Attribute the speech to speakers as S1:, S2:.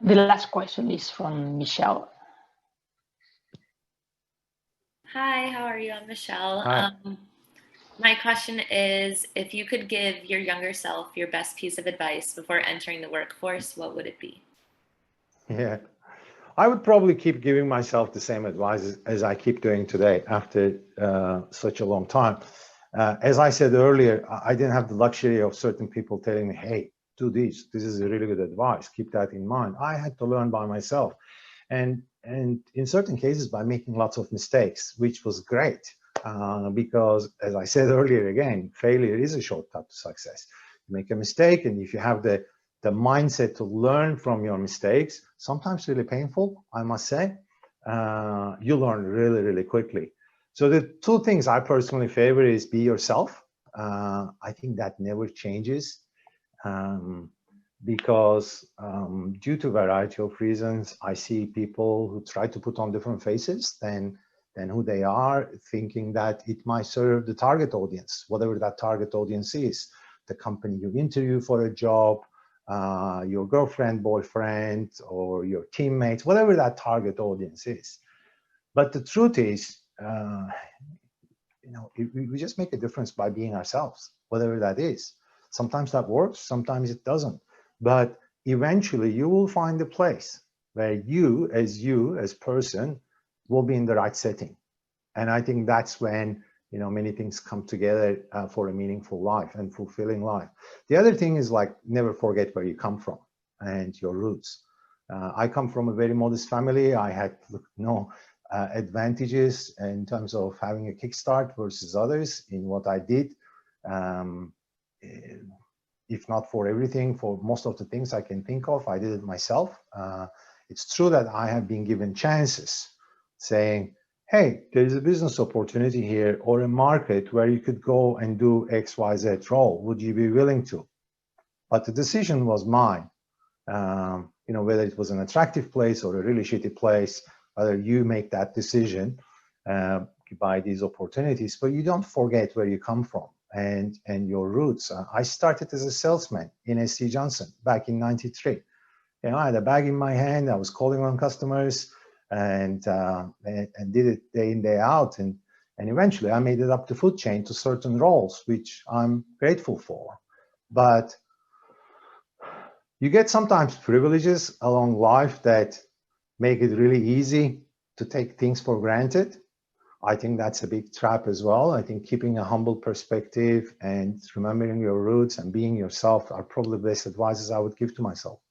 S1: The last question is from Michelle.
S2: Hi, how are you? I'm Michelle.
S3: Hi.
S2: My question is, if you could give your younger self your best piece of advice before entering the workforce, what would it be?
S3: Yeah, I would probably keep giving myself the same advice as I keep doing today after such a long time. As I said earlier, I didn't have the luxury of certain people telling me, hey, do this. This is a really good advice. Keep that in mind. I had to learn by myself. And in certain cases by making lots of mistakes, which was great. Because as I said earlier, again, failure is a shortcut to success. You make a mistake, and if you have the mindset to learn from your mistakes, sometimes really painful, I must say, you learn really, really quickly. So the two things I personally favor is be yourself. I think that never changes because due to a variety of reasons, I see people who try to put on different faces than who they are, thinking that it might serve the target audience, whatever that target audience is, the company you interview for a job, your girlfriend, boyfriend, or your teammates, whatever that target audience is. But the truth is, we just make a difference by being ourselves, whatever that is. Sometimes that works, sometimes it doesn't. But eventually you will find a place where you as person will be in the right setting. And I think that's when many things come together for a meaningful life and fulfilling life. The other thing is like never forget where you come from and your roots. I come from a very modest family. I had no advantages in terms of having a kickstart versus others in what I did. If not for everything, for most of the things I can think of, I did it myself. It's true that I have been given chances saying, hey, there's a business opportunity here or a market where you could go and do X, Y, Z role. Would you be willing to? But the decision was mine. Whether it was an attractive place or a really shitty place, whether you make that decision by these opportunities, but you don't forget where you come from and your roots. I started as a salesman in SC Johnson back in '93. I had a bag in my hand. I was calling on customers and did it day in, day out. And eventually I made it up the food chain to certain roles, which I'm grateful for. But you get sometimes privileges along life that make it really easy to take things for granted. I think that's a big trap as well. I think keeping a humble perspective and remembering your roots and being yourself are probably the best advices I would give to myself.